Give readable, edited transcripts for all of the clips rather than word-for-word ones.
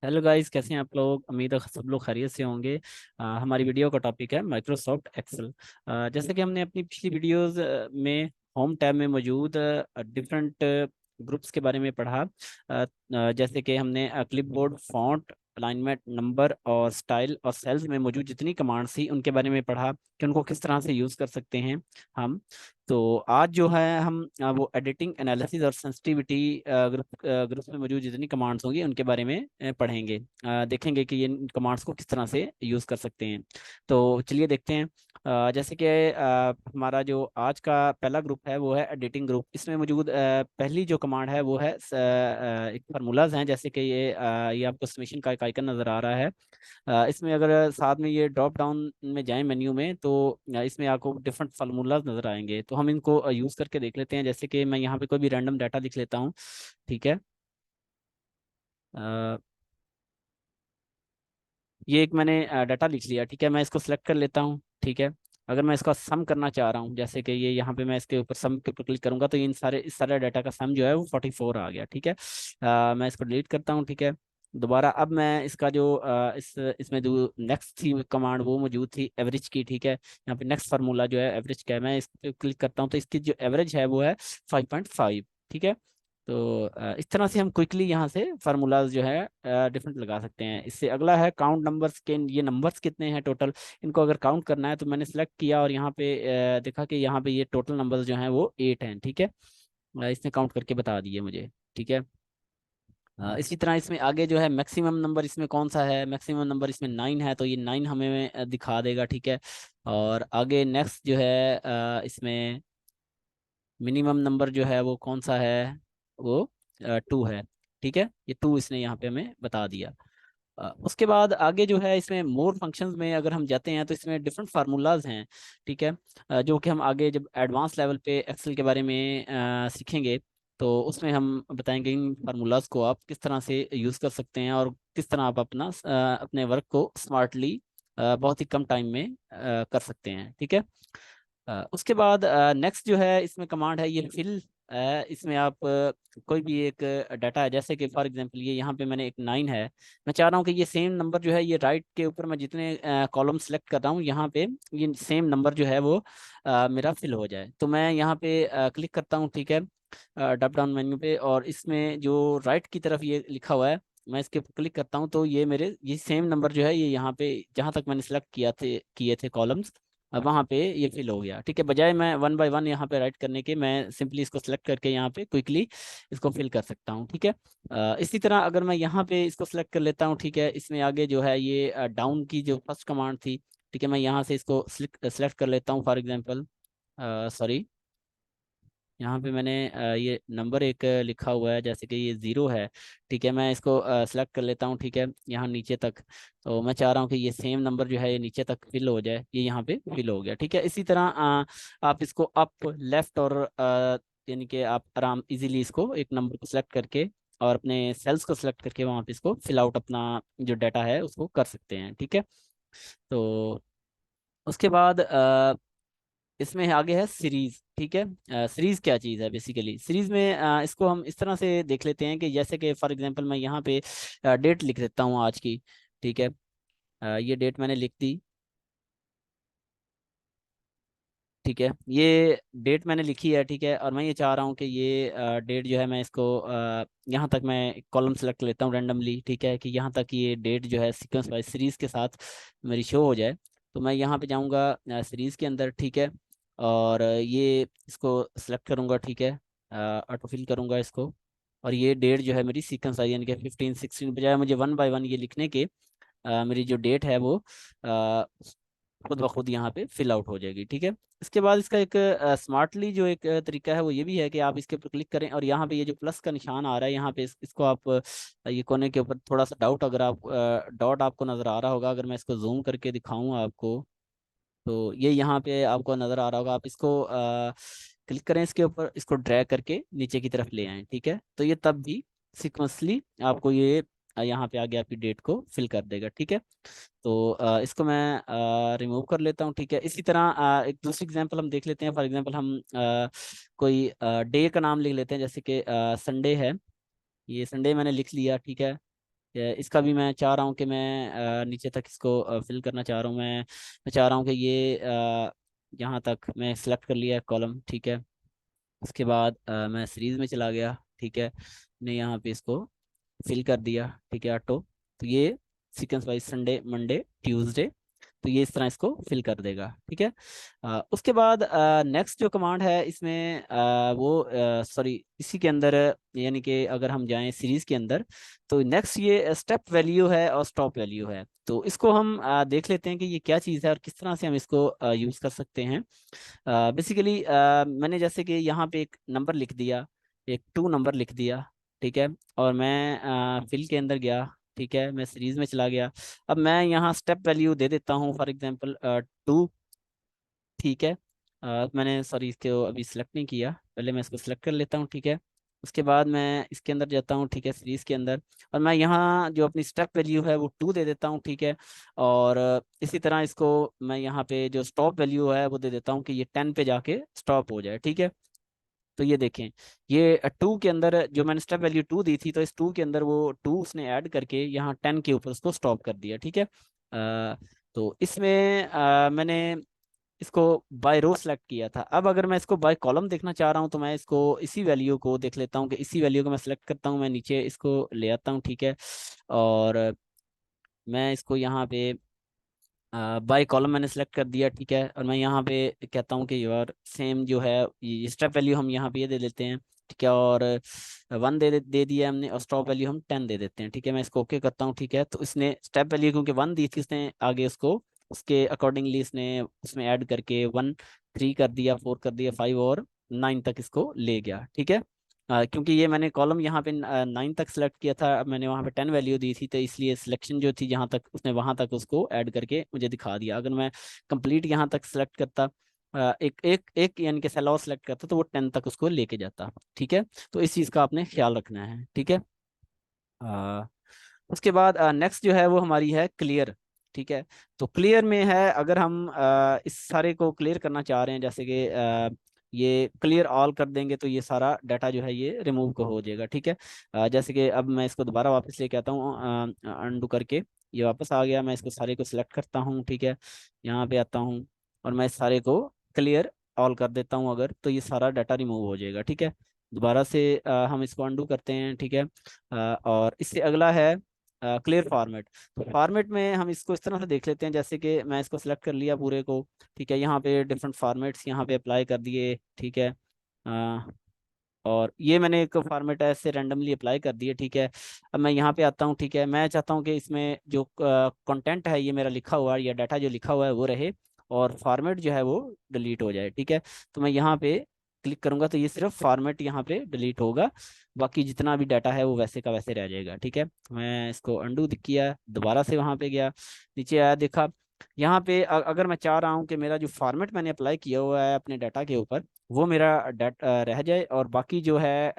Hello guys, कैसे हैं आप लोग। उम्मीद है सब लोग खैरियत से होंगे। हमारी वीडियो का टॉपिक है माइक्रोसॉफ्ट एक्सेल। जैसे कि हमने अपनी पिछली वीडियोस में होम टैब में मौजूद डिफरेंट ग्रुप्स के बारे में पढ़ा। जैसे कि हमने क्लिपबोर्ड, फॉन्ट, अलाइनमेंट, नंबर और स्टाइल और सेल्स में मौजूद जितनी कमांड्स थी उनके बारे में पढ़ा कि उनको किस तरह से यूज़ कर सकते हैं हम। तो आज जो है हम वो एडिटिंग, एनालिसिस और सेंसिटिविटी ग्रुप में मौजूद जितनी कमांड्स होंगी उनके बारे में पढ़ेंगे। देखेंगे कि ये कमांड्स को किस तरह से यूज़ कर सकते हैं। तो चलिए देखते हैं। जैसे कि हमारा जो आज का पहला ग्रुप है वो है एडिटिंग ग्रुप। इसमें मौजूद पहली जो कमांड है वो है एक फार्मूलाज हैं। जैसे कि ये आपको समेशन का एक आइकन नज़र आ रहा है। इसमें अगर साथ में ये ड्रॉप डाउन में जाएं मेन्यू में तो इसमें आपको डिफरेंट फार्मूलाज नजर आएंगे। तो हम इनको यूज करके देख लेते हैं। जैसे कि मैं यहाँ पे कोई भी रैंडम डाटा लिख लेता हूँ। ठीक है। अ, ये एक मैंने डाटा लिख लिया। ठीक है, मैं इसको सिलेक्ट कर लेता हूँ। ठीक है। अगर मैं इसका सम करना चाह रहा हूँ, जैसे कि ये यहाँ पे मैं इसके ऊपर सम के ऊपर क्लिक करूंगा तो ये इस सारे डाटा का सम जो है वो 44 आ गया। ठीक है। मैं इसको डिलीट करता हूँ। ठीक है। दोबारा अब मैं इसका जो इसमें जो नेक्स्ट थी कमांड वो मौजूद थी एवरेज की। ठीक है, यहाँ पे नेक्स्ट फार्मूला जो है एवरेज का है, मैं इस पे क्लिक करता हूँ तो इसकी जो एवरेज है वो है 5.5। ठीक है। तो इस तरह से हम क्विकली यहाँ से फार्मूलाज जो है डिफरेंट लगा सकते हैं। इससे अगला है काउंट नंबर्स के। ये नंबर्स कितने हैं टोटल, इनको अगर काउंट करना है तो मैंने सेलेक्ट किया और यहाँ पे देखा कि यहाँ पे ये टोटल नंबर्स जो हैं वो 8 हैं। ठीक है। इसने काउंट करके बता दिए मुझे। ठीक है। इसी तरह इसमें आगे जो है मैक्सिमम नंबर इसमें कौन सा है, मैक्सिमम नंबर इसमें 9 है तो ये 9 हमें दिखा देगा। ठीक है। और आगे नेक्स्ट जो है इसमें मिनिमम नंबर जो है वो कौन सा है, वो 2 है। ठीक है, ये 2 इसने यहाँ पे हमें बता दिया। उसके बाद आगे जो है इसमें मोर फंक्शंस में अगर हम जाते हैं तो इसमें डिफरेंट फार्मूलाज हैं। ठीक है। जो कि हम आगे जब एडवांस लेवल पे एक्सेल के बारे में सीखेंगे तो उसमें हम बताएंगे इन फार्मूलाज को आप किस तरह से यूज़ कर सकते हैं और किस तरह आप अपने वर्क को स्मार्टली बहुत ही कम टाइम में कर सकते हैं। ठीक है। उसके बाद नेक्स्ट जो है इसमें कमांड है ये फिल। इसमें आप कोई भी एक डाटा है, जैसे कि फॉर एग्जांपल ये यहाँ पे मैंने एक 9 है। मैं चाह रहा हूँ कि ये सेम नंबर जो है ये राइट के ऊपर मैं जितने कॉलम सेलेक्ट कर रहा हूँ यहाँ पे ये सेम नंबर जो है वो मेरा फिल हो जाए। तो मैं यहाँ पे क्लिक करता हूँ। ठीक है, ड्रॉप डाउन मेन्यू पे, और इसमें जो राइट की तरफ ये लिखा हुआ है मैं इसके ऊपर क्लिक करता हूँ तो ये मेरे ये सेम नंबर जो है ये यहाँ पे जहाँ तक मैंने सेलेक्ट किए थे कॉलम्स, अब वहाँ पे ये फिल हो गया। ठीक है, बजाय मैं वन बाय वन यहाँ पे राइट करने के मैं सिंपली इसको सेलेक्ट करके यहाँ पे क्विकली इसको फिल कर सकता हूँ। ठीक है। इसी तरह अगर मैं यहाँ पे इसको सेलेक्ट कर लेता हूँ। ठीक है, इसमें आगे जो है ये डाउन की जो फर्स्ट कमांड थी। ठीक है, मैं यहाँ से इसको सेलेक्ट कर लेता हूँ। फॉर एग्जाम्पल सॉरी, यहाँ पे मैंने ये नंबर एक लिखा हुआ है जैसे कि ये 0 है। ठीक है, मैं इसको सेलेक्ट कर लेता हूँ। ठीक है, यहाँ नीचे तक। तो मैं चाह रहा हूँ कि ये सेम नंबर जो है ये नीचे तक फिल हो जाए, ये यहाँ पे फिल हो गया। ठीक है, इसी तरह आप इसको अप, लेफ्ट और यानी कि आप आराम इजीली इसको एक नंबर को सिलेक्ट करके और अपने सेल्स को सिलेक्ट करके वहाँ पे इसको फिल आउट अपना जो डाटा है उसको कर सकते हैं। ठीक है। तो उसके बाद इसमें आगे है सीरीज। ठीक है, सीरीज क्या चीज़ है, बेसिकली सीरीज में इसको हम इस तरह से देख लेते हैं कि जैसे कि फॉर एग्जांपल मैं यहाँ पे डेट लिख देता हूँ आज की। ठीक है। ये डेट मैंने लिख दी। ठीक है, ये डेट मैंने लिखी है। ठीक है, और मैं ये चाह रहा हूँ कि ये डेट जो है मैं इसको यहाँ तक मैं कॉलम सेलेक्ट कर लेता हूँ रैंडमली। ठीक है, कि यहाँ तक ये डेट जो है सीक्वेंस वाइज सीरीज के साथ मेरी शो हो जाए। तो मैं यहाँ पे जाऊँगा सीरीज के अंदर। ठीक है, और ये इसको सेलेक्ट करूँगा। ठीक है, ऑटो फिल करूँगा इसको, और ये डेट जो है मेरी सीक्वेंस वाइज यानी कि 15 16 बजाय मुझे वन बाय वन ये लिखने के मेरी जो डेट है वो खुद ब खुद यहाँ पे फिल आउट हो जाएगी। ठीक है। इसके बाद इसका एक स्मार्टली जो एक तरीका है वो ये भी है कि आप इसके ऊपर क्लिक करें और यहाँ पे ये जो प्लस का निशान आ रहा है यहाँ पे इसको आप ये कोने के ऊपर थोड़ा सा डाउट अगर आप डॉट आपको नजर आ रहा होगा, अगर मैं इसको जूम करके दिखाऊं आपको तो ये यहाँ पे आपको नजर आ रहा होगा। आप इसको क्लिक करें, इसके ऊपर इसको ड्रैग करके नीचे की तरफ ले आएं। ठीक है, तो ये तब भी सिक्वेंसली आपको ये यहाँ पे आगे आपकी डेट को फिल कर देगा। ठीक है। तो इसको मैं रिमूव कर लेता हूँ। ठीक है, इसी तरह एक दूसरी एग्जांपल हम देख लेते हैं। फॉर एग्जांपल हम कोई डे का नाम लिख लेते हैं, जैसे कि संडे है। ये संडे मैंने लिख लिया। ठीक है, इसका भी मैं चाह रहा हूँ कि मैं नीचे तक इसको फिल करना चाह रहा हूँ। मैं चाह रहा हूँ कि ये यहाँ तक मैं सेलेक्ट कर लिया कॉलम, ठीक है। उसके बाद मैं सीरीज में चला गया, ठीक है। ने यहाँ पे इसको फिल कर दिया, ठीक है, ऑटो। तो ये sequence wise Sunday Monday Tuesday, तो ये इस तरह इसको फिल कर देगा, ठीक है। उसके बाद नेक्स्ट जो कमांड है इसमें वो सॉरी इसी के अंदर, यानी कि अगर हम जाएं सीरीज के अंदर, तो नेक्स्ट ये स्टेप वैल्यू है और स्टॉप वैल्यू है। तो इसको हम देख लेते हैं कि ये क्या चीज़ है और किस तरह से हम इसको यूज़ कर सकते हैं। बेसिकली मैंने जैसे कि यहाँ पे एक नंबर लिख दिया, एक 2 नंबर लिख दिया, ठीक है। और मैं फिल के अंदर गया, ठीक है, मैं सीरीज में चला गया। अब मैं यहाँ स्टेप वैल्यू दे देता हूँ फॉर एग्जांपल 2, ठीक है। मैंने सॉरी इसको अभी सिलेक्ट नहीं किया, पहले मैं इसको सिलेक्ट कर लेता हूँ, ठीक है। उसके बाद मैं इसके अंदर जाता हूँ, ठीक है, सीरीज के अंदर। और मैं यहाँ जो अपनी स्टेप वैल्यू है वो 2 दे देता हूँ, ठीक है। और इसी तरह इसको मैं यहाँ पे जो स्टॉप वैल्यू है वो दे देता हूँ कि ये 10 पे जाके स्टॉप हो जाए, ठीक है। तो ये देखें, ये 2 के अंदर जो मैंने स्टेप वैल्यू 2 दी थी, तो इस 2 के अंदर वो 2 उसने ऐड करके यहाँ 10 के ऊपर उसको स्टॉप कर दिया, ठीक है। तो इसमें मैंने इसको बाय रो सेलेक्ट किया था। अब अगर मैं इसको बाय कॉलम देखना चाह रहा हूँ, तो मैं इसको इसी वैल्यू को देख लेता हूँ कि इसी वैल्यू को मैं सेलेक्ट करता हूँ, मैं नीचे इसको ले आता हूँ, ठीक है। और मैं इसको यहाँ पे बाय कॉलम मैंने सेलेक्ट कर दिया, ठीक है। और मैं यहाँ पे कहता हूँ कि यार सेम जो है ये स्टेप वैल्यू हम यहाँ पे ये दे देते हैं, ठीक है। और 1 दे दिया हमने, और स्टॉप वैल्यू हम 10 दे देते हैं, ठीक है। मैं इसको ओके करता हूँ, ठीक है। तो इसने स्टेप वैल्यू क्योंकि 1 दी थी, उसने आगे उसको उसके अकॉर्डिंगली इसने उसमें ऐड करके 1 3 कर दिया, 4 कर दिया, 5 और 9 तक इसको ले गया, ठीक है। क्योंकि ये मैंने कॉलम यहाँ पे 9 तक सेलेक्ट किया था, अब मैंने वहाँ पे 10 वैल्यू दी थी, तो इसलिए सिलेक्शन जो थी जहाँ तक उसने वहाँ तक उसको ऐड करके मुझे दिखा दिया। अगर मैं कंप्लीट यहाँ तक सेलेक्ट करता, एक एक एक यानी कि सेल और सेलेक्ट करता, तो वो 10 तक उसको लेके जाता, ठीक है। तो इस चीज़ का आपने ख्याल रखना है, ठीक है। अ, उसके बाद नेक्स्ट जो है वो हमारी है क्लियर, ठीक है। तो क्लियर में है, अगर हम इस सारे को क्लियर करना चाह रहे हैं, जैसे कि ये क्लियर ऑल कर देंगे, तो ये सारा डाटा जो है ये रिमूव को हो जाएगा, ठीक है। जैसे कि अब मैं इसको दोबारा वापस लेके आता हूँ अनडू करके, ये वापस आ गया। मैं इसको सारे को सिलेक्ट करता हूँ, ठीक है। यहाँ पे आता हूँ और मैं इस सारे को क्लियर ऑल कर देता हूँ, अगर तो ये सारा डाटा रिमूव हो जाएगा, ठीक है। दोबारा से हम इसको अनडू करते हैं, ठीक है। और इससे अगला है क्लियर फॉर्मेट। तो फॉर्मेट में हम इसको इस तरह से देख लेते हैं, जैसे कि मैं इसको सेलेक्ट कर लिया पूरे को, ठीक है। यहाँ पे डिफरेंट फॉर्मेट्स यहाँ पे अप्लाई कर दिए, ठीक है। और ये मैंने एक फॉर्मेट ऐसे रैंडमली अप्लाई कर दिए, ठीक है। अब मैं यहाँ पे आता हूँ, ठीक है। मैं चाहता हूँ कि इसमें जो कंटेंट है ये मेरा लिखा हुआ है या डाटा जो लिखा हुआ है वो रहे, और फॉर्मेट जो है वो डिलीट हो जाए, ठीक है। तो मैं यहाँ पे क्लिक करूंगा तो ये सिर्फ फॉर्मेट यहाँ पे डिलीट होगा, बाकी जितना भी डाटा है वो वैसे का वैसे रह जाएगा, ठीक है। तो मैं इसको अंडू किया, दोबारा से वहाँ पे गया, नीचे आया, देखा यहाँ पे अगर मैं चाह रहा हूँ कि मेरा जो फॉर्मेट मैंने अप्लाई किया हुआ है अपने डाटा के ऊपर वो मेरा डाटा रह जाए, और बाकी जो है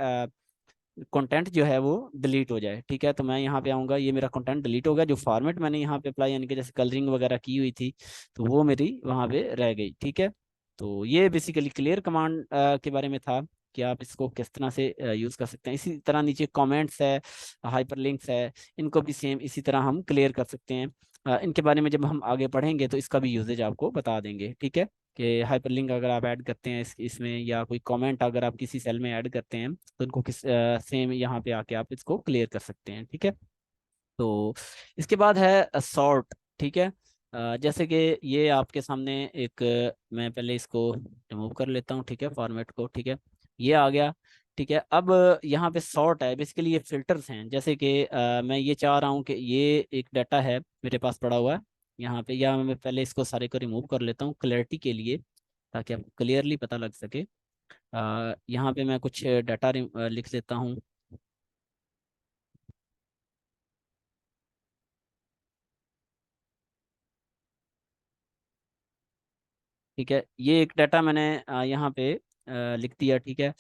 कंटेंट जो है वो डिलीट हो जाए, ठीक है। तो मैं यहाँ पे आऊँगा, ये मेरा कंटेंट डिलीट होगा, जो फॉर्मेट मैंने यहाँ पे अप्लाई यानी कि जैसे कलरिंग वगैरह की हुई थी, तो वो मेरी वहाँ पे रह गई, ठीक है। तो ये बेसिकली क्लियर कमांड के बारे में था कि आप इसको किस तरह से यूज़ कर सकते हैं। इसी तरह नीचे कमेंट्स है, हाइपरलिंक्स है, इनको भी सेम इसी तरह हम क्लियर कर सकते हैं। इनके बारे में जब हम आगे पढ़ेंगे तो इसका भी यूजेज आपको बता देंगे, ठीक है। कि हाइपरलिंक अगर आप ऐड करते हैं इसमें, या कोई कमेंट अगर आप किसी सेल में ऐड करते हैं, तो उनको किस सेम यहाँ पे आके आप इसको क्लियर कर सकते हैं, ठीक है। तो इसके बाद है सॉर्ट, ठीक है। जैसे कि ये आपके सामने एक मैं पहले इसको रिमूव कर लेता हूँ, ठीक है, फॉर्मेट को, ठीक है। ये आ गया, ठीक है। अब यहाँ पे सॉर्ट है, बेसिकली ये फिल्टर्स हैं। जैसे कि मैं ये चाह रहा हूँ कि ये एक डाटा है मेरे पास पड़ा हुआ है यहाँ पे, या मैं पहले इसको सारे को रिमूव कर लेता हूँ क्लैरिटी के लिए, ताकि आपको क्लियरली पता लग सके। यहाँ पे मैं कुछ डाटा लिख लेता हूँ, ठीक है। ये एक डाटा मैंने यहाँ पे लिख दिया, ठीक है।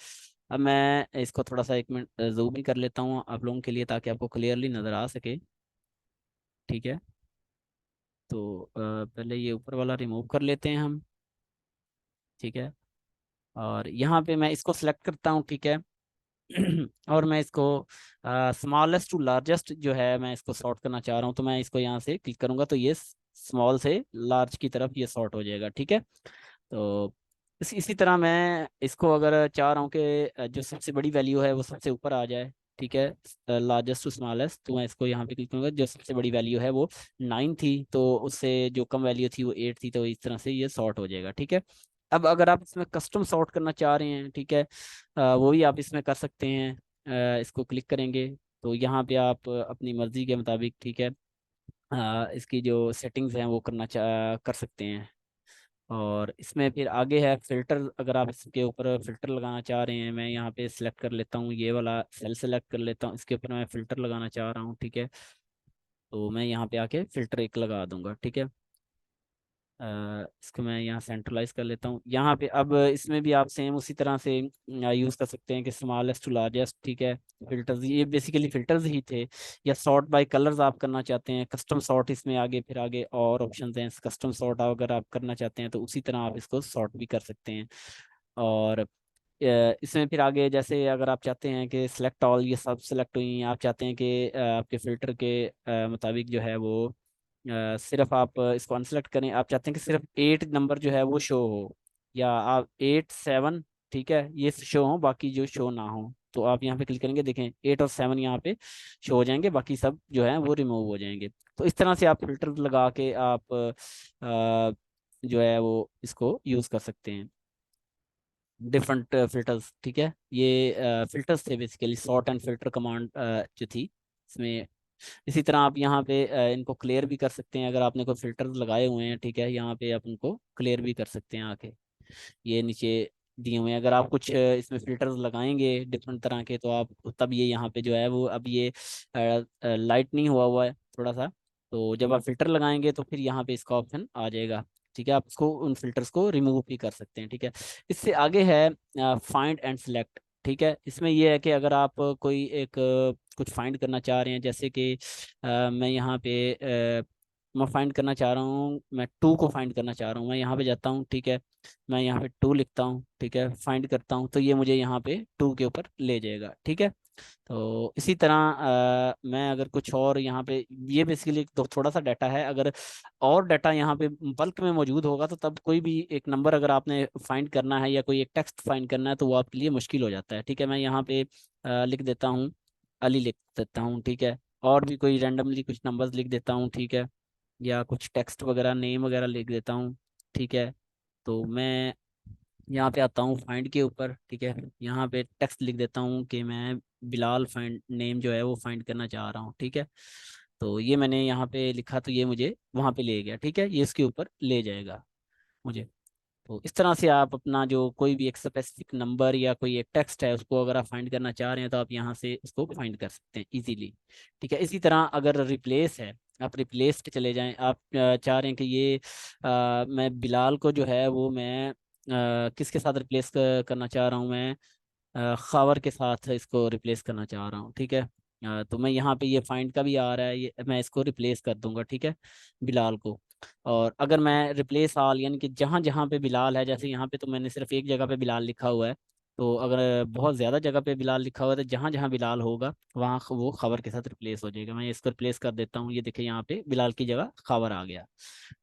अब मैं इसको थोड़ा सा 1 मिनट जूम भी कर लेता हूँ आप लोगों के लिए, ताकि आपको क्लियरली नज़र आ सके, ठीक है। तो पहले ये ऊपर वाला रिमूव कर लेते हैं हम, ठीक है। और यहाँ पे मैं इसको सिलेक्ट करता हूँ, ठीक है। और मैं इसको स्मॉलेस्ट टू लार्जेस्ट जो है मैं इसको सॉर्ट करना चाह रहा हूँ, तो मैं इसको यहाँ से क्लिक करूंगा तो ये स्मॉल से लार्ज की तरफ ये सॉर्ट हो जाएगा। ठीक है, तो इसी तरह मैं इसको अगर चाह रहा हूँ कि जो सबसे बड़ी वैल्यू है वो सबसे ऊपर आ जाए, ठीक है, लार्जेस्ट टू स्मॉलेस्ट, तो मैं इसको यहाँ पे क्लिक करूंगा। जो सबसे बड़ी वैल्यू है वो 9 थी, तो उससे जो कम वैल्यू थी वो 8 थी, तो इस तरह से ये सॉर्ट हो जाएगा। ठीक है, अब अगर आप इसमें कस्टम सॉर्ट करना चाह रहे हैं, ठीक है, वो भी आप इसमें कर सकते हैं। इसको क्लिक करेंगे तो यहाँ पे आप अपनी मर्जी के मुताबिक, ठीक है, इसकी जो सेटिंग्स हैं वो कर सकते हैं। और इसमें फिर आगे है फिल्टर, अगर आप इसके ऊपर फिल्टर लगाना चाह रहे हैं, मैं यहाँ पे सिलेक्ट कर लेता हूँ, ये वाला सेल सेलेक्ट कर लेता हूँ, इसके ऊपर मैं फिल्टर लगाना चाह रहा हूँ। ठीक है, तो मैं यहाँ पे आके फिल्टर एक लगा दूंगा। ठीक है, इसको मैं यहाँ सेंट्रलाइज कर लेता हूँ। यहाँ पे अब इसमें भी आप सेम उसी तरह से यूज़ कर सकते हैं कि स्मॉलेस्ट टू लार्जेस्ट। ठीक है, फिल्टर्स ये बेसिकली फिल्टर्स ही थे, या सॉर्ट बाय कलर्स आप करना चाहते हैं, कस्टम सॉर्ट इसमें आगे फिर आगे और ऑप्शंस हैं। कस्टम सॉर्ट अगर आप करना चाहते हैं तो उसी तरह आप इसको सॉर्ट भी कर सकते हैं। और इसमें फिर आगे जैसे अगर आप चाहते हैं कि सिलेक्ट ऑल, ये सब सिलेक्ट हुई हैं, आप चाहते हैं कि आपके फिल्टर के मुताबिक जो है वो सिर्फ आप इसको अनसेलेक्ट करें, आप चाहते हैं कि सिर्फ 8 नंबर जो है वो शो हो, या आप 8 7, ठीक है, ये शो हो, बाकी जो शो ना हो, तो आप यहाँ पे क्लिक करेंगे, देखें 8 और 7 यहाँ पे शो हो जाएंगे, बाकी सब जो है वो रिमूव हो जाएंगे। तो इस तरह से आप फिल्टर लगा के आप जो है वो इसको यूज़ कर सकते हैं, डिफरेंट फिल्टर्स। ठीक है, ये फिल्टर्स थे basically, sort and filter command जो थी इसमें। इसी तरह आप यहाँ पे इनको क्लियर भी कर सकते हैं, अगर आपने कोई फिल्टर्स लगाए हुए हैं, ठीक है, यहाँ पे आप उनको क्लियर भी कर सकते हैं आके, ये नीचे दिए हुए हैं। अगर आप कुछ इसमें फिल्टर्स लगाएंगे डिफरेंट तरह के, तो आप तब ये यहाँ पे जो है वो अब ये लाइट नहीं हुआ हुआ है थोड़ा सा, तो जब आप फिल्टर लगाएंगे तो फिर यहाँ पे इसका ऑप्शन आ जाएगा। ठीक है, आप इसको उन फिल्टर्स को रिमूव भी कर सकते हैं। ठीक है, इससे आगे है फाइंड एंड सिलेक्ट। ठीक है, इसमें ये है कि अगर आप कोई एक कुछ फाइंड करना चाह रहे हैं, जैसे कि मैं यहाँ पे मैं फाइंड करना चाह रहा हूँ, मैं 2 को फाइंड करना चाह रहा हूँ, मैं यहाँ पे जाता हूँ। ठीक है, मैं यहाँ पे 2 लिखता हूँ, ठीक है, फाइंड करता हूँ, तो ये मुझे यहाँ पे 2 के ऊपर ले जाएगा। ठीक है, तो इसी तरह मैं अगर कुछ और यहाँ पे, ये बेसिकली थोड़ा सा डाटा है, अगर और डाटा यहाँ पे बल्क में मौजूद होगा तो तब कोई भी एक नंबर अगर आपने फाइंड करना है या कोई एक टेक्स्ट फाइंड करना है तो वो आपके लिए मुश्किल हो जाता है। ठीक है, मैं यहाँ पे लिख देता हूँ, अली लिख देता हूँ। ठीक है, और भी कोई रैंडमली कुछ नंबर्स लिख देता हूँ। ठीक है, या कुछ टेक्स्ट वगैरह नेम वगैरह लिख देता हूँ। ठीक है, तो मैं यहाँ पे आता हूँ फाइंड के ऊपर। ठीक है, यहाँ पे टेक्स्ट लिख देता हूँ कि मैं बिलाल फाइंड नेम जो है वो फाइंड करना चाह रहा हूँ। ठीक है, तो ये मैंने यहाँ पे लिखा तो ये मुझे वहाँ पे ले गया। ठीक है, ये इसके ऊपर ले जाएगा मुझे। तो इस तरह से आप अपना जो कोई भी एक स्पेसिफिक नंबर या कोई एक टेक्स्ट है उसको अगर आप फाइंड करना चाह रहे हैं तो आप यहाँ से उसको फाइंड कर सकते हैं इजीली। ठीक है, इसी तरह अगर रिप्लेस है, आप रिप्लेस के चले जाएं, आप चाह रहे हैं कि ये मैं बिलाल को जो है वो मैं किसके साथ रिप्लेस करना चाह रहा हूँ, मैं खावर के साथ इसको रिप्लेस करना चाह रहा हूँ। ठीक है, तो मैं यहाँ पे ये फाइंड का भी आ रहा है, ये मैं इसको रिप्लेस कर दूंगा। ठीक है, बिलाल को। और अगर मैं रिप्लेस आल, यानी कि जहाँ जहाँ पे बिलाल है, जैसे यहाँ पे तो मैंने सिर्फ एक जगह पे बिलाल लिखा हुआ है, तो अगर बहुत ज़्यादा जगह पे बिलाल लिखा हुआ है तो जहाँ जहाँ बिलाल होगा वहाँ वो खबर के साथ रिप्लेस हो जाएगा। मैं इसको रिप्लेस कर देता हूँ, ये देखिए यहाँ पे बिलाल की जगह खबर आ गया।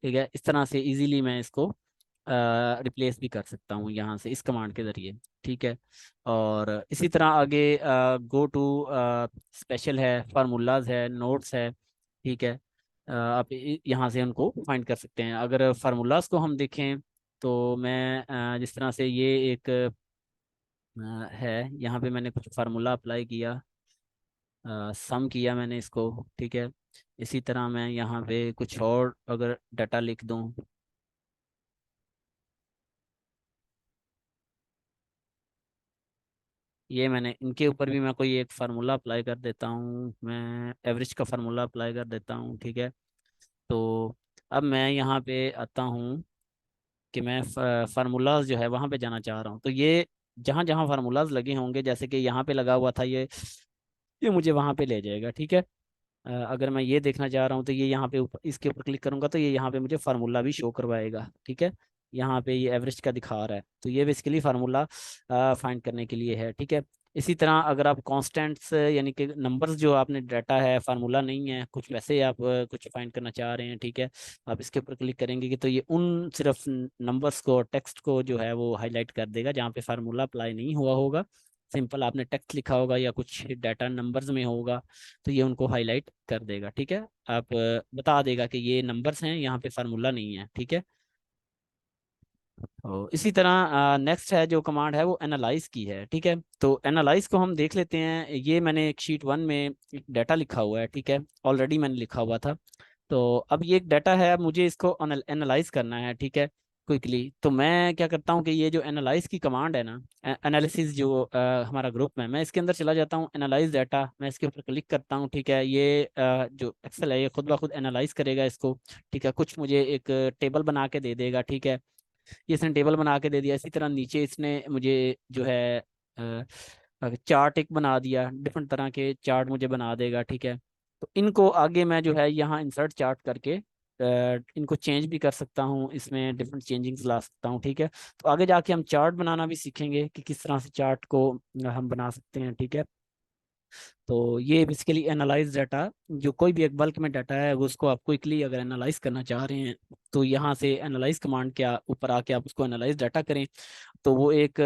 ठीक है, इस तरह से इजीली मैं इसको रिप्लेस भी कर सकता हूँ यहाँ से इस कमांड के ज़रिए। ठीक है, और इसी तरह आगे गो टू स्पेशल है, फार्मूलाज है, नोट्स है। ठीक है, आप यहाँ से उनको फाइंड कर सकते हैं। अगर फार्मूलाज को हम देखें तो मैं जिस तरह से ये एक है, यहाँ पे मैंने कुछ फार्मूला अप्लाई किया, सम किया मैंने इसको। ठीक है, इसी तरह मैं यहाँ पे कुछ और अगर डाटा लिख दूँ, ये मैंने इनके ऊपर भी मैं कोई एक फार्मूला अप्लाई कर देता हूँ, मैं एवरेज का फार्मूला अप्लाई कर देता हूँ। ठीक है, तो अब मैं यहाँ पे आता हूँ कि मैं फार्मूलाज जो है वहाँ पे जाना चाह रहा हूँ, तो ये जहाँ जहाँ फार्मूलाज लगे होंगे, जैसे कि यहाँ पे लगा हुआ था ये मुझे वहाँ पे ले जाएगा। ठीक है, अगर मैं ये देखना चाह रहा हूँ तो ये यहाँ पे ऊपर इसके ऊपर क्लिक करूंगा तो ये यहाँ पे मुझे फार्मूला भी शो करवाएगा। ठीक है, यहाँ पे ये एवरेज का दिखा रहा है, तो ये बेसिकली फार्मूला फाइंड करने के लिए है। ठीक है, इसी तरह अगर आप कांस्टेंट्स यानी कि नंबर्स जो आपने डाटा है, फार्मूला नहीं है कुछ, वैसे आप कुछ फाइंड करना चाह रहे हैं, ठीक है, आप इसके ऊपर क्लिक करेंगे कि तो ये उन सिर्फ नंबर्स को, टेक्स्ट को जो है वो हाईलाइट कर देगा जहाँ पे फार्मूला अप्लाई नहीं हुआ होगा। सिंपल आपने टेक्स्ट लिखा होगा या कुछ डाटा नंबर्स में होगा, तो ये उनको हाईलाइट कर देगा, ठीक है। आप बता देगा कि ये नंबर्स हैं, यहाँ पे फार्मूला नहीं है, ठीक है। तो इसी तरह नेक्स्ट है जो कमांड है वो एनालाइज की है, ठीक है। तो एनालाइज को हम देख लेते हैं। ये मैंने एक शीट 1 में एक डाटा लिखा हुआ है, ठीक है, ऑलरेडी मैंने लिखा हुआ था। तो अब ये एक डाटा है, अब मुझे इसको एनालाइज करना है, ठीक है, क्विकली। तो मैं क्या करता हूँ कि ये जो एनालाइज की कमांड है ना, एनालिसिस जो हमारा ग्रुप में, मैं इसके अंदर चला जाता हूँ, एनालाइज डाटा, मैं इसके ऊपर क्लिक करता हूँ, ठीक है। ये जो एक्सेल है ये खुद ब खुद एनालाइज करेगा इसको, ठीक है। कुछ मुझे एक टेबल बना के दे देगा, ठीक है। ये इसने टेबल बना के दे दिया। इसी तरह नीचे इसने मुझे जो है चार्ट एक बना दिया, डिफरेंट तरह के चार्ट मुझे बना देगा, ठीक है। तो इनको आगे मैं जो है यहाँ इंसर्ट चार्ट करके इनको चेंज भी कर सकता हूँ, इसमें डिफरेंट चेंजिंग्स ला सकता हूँ, ठीक है। तो आगे जाके हम चार्ट बनाना भी सीखेंगे कि किस तरह से चार्ट को हम बना सकते हैं, ठीक है। तो ये बेसिकली एनालाइज डाटा, जो कोई भी एक बल्क में डाटा है उसको आप क्विकली अगर एनालाइज करना चाह रहे हैं, तो यहाँ से एनालाइज कमांड के ऊपर आके आप उसको एनालाइज डाटा करें, तो वो एक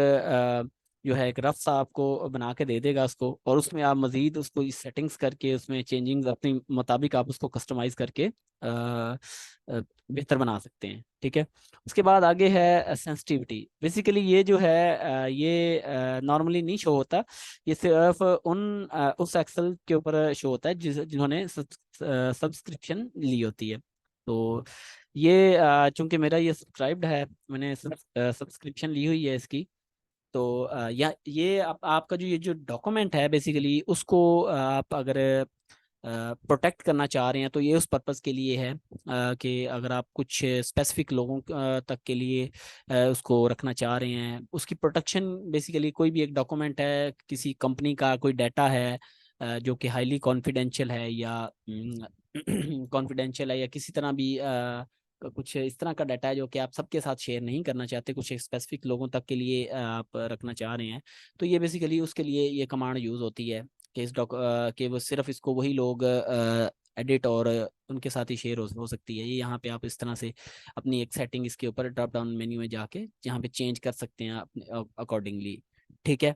जो है एक रफ सा आपको बना के दे देगा उसको, और उसमें आप मजीद उसको इस सेटिंग्स करके उसमें चेंजिंग्स अपने मुताबिक आप उसको कस्टमाइज करके बेहतर बना सकते हैं, ठीक है। उसके बाद आगे है सेंसिटिविटी। बेसिकली ये जो है ये नॉर्मली नहीं शो होता, ये सिर्फ उस एक्सेल के ऊपर शो होता है जिन्होंने सब्सक्रिप्शन ली होती है। तो ये चूंकि मेरा ये सब्सक्राइब्ड है, मैंने सब्सक्रिप्शन ली हुई है इसकी। तो या ये आपका जो ये जो डॉक्यूमेंट है बेसिकली उसको आप अगर प्रोटेक्ट करना चाह रहे हैं तो ये उस पर्पज़ के लिए है कि अगर आप कुछ स्पेसिफिक लोगों तक के लिए उसको रखना चाह रहे हैं, उसकी प्रोटेक्शन। बेसिकली कोई भी एक डॉक्यूमेंट है, किसी कंपनी का कोई डाटा है जो कि हाईली कॉन्फिडेंशियल है या कॉन्फिडेंशियल है, या किसी तरह भी कुछ इस तरह का डाटा है जो कि आप सबके साथ शेयर नहीं करना चाहते, कुछ स्पेसिफिक लोगों तक के लिए आप रखना चाह रहे हैं, तो ये बेसिकली उसके लिए ये कमांड यूज़ होती है कि कि वो सिर्फ इसको वही लोग एडिट और उनके साथ ही शेयर हो सकती है। ये यहाँ पे आप इस तरह से अपनी एक सेटिंग इसके ऊपर ड्रॉप डाउन मेन्यू में जाके यहाँ पे चेंज कर सकते हैं अपने अकॉर्डिंगली, ठीक है।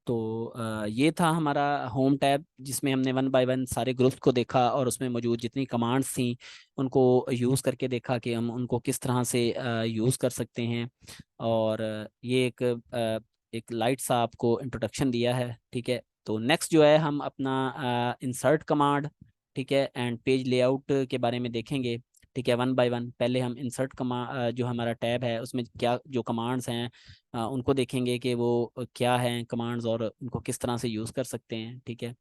तो ये था हमारा होम टैब, जिसमें हमने वन बाय वन सारे ग्रुप्स को देखा और उसमें मौजूद जितनी कमांड्स थी उनको यूज़ करके देखा कि हम उनको किस तरह से यूज़ कर सकते हैं। और ये एक लाइट सा आपको इंट्रोडक्शन दिया है, ठीक है। तो नेक्स्ट जो है हम अपना इंसर्ट कमांड, ठीक है, एंड पेज लेआउट के बारे में देखेंगे, ठीक है, वन बाय वन। पहले हम इंसर्ट जो हमारा टैब है उसमें क्या जो कमांड्स हैं उनको देखेंगे कि वो क्या हैं कमांड्स और उनको किस तरह से यूज़ कर सकते हैं, ठीक है।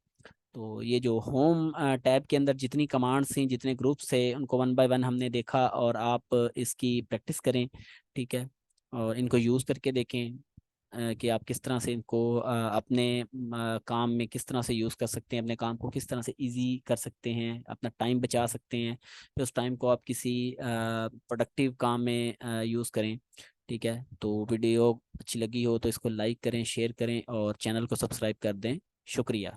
तो ये जो होम टैब के अंदर जितनी कमांड्स थी, जितने ग्रुप्स थे, उनको वन बाय वन हमने देखा, और आप इसकी प्रैक्टिस करें, ठीक है, और इनको यूज़ करके देखें कि आप किस तरह से इनको अपने काम में किस तरह से यूज़ कर सकते हैं, अपने काम को किस तरह से इजी कर सकते हैं, अपना टाइम बचा सकते हैं, फिर उस टाइम को आप किसी प्रोडक्टिव काम में यूज़ करें, ठीक है। तो वीडियो अच्छी लगी हो तो इसको लाइक करें, शेयर करें और चैनल को सब्सक्राइब कर दें। शुक्रिया।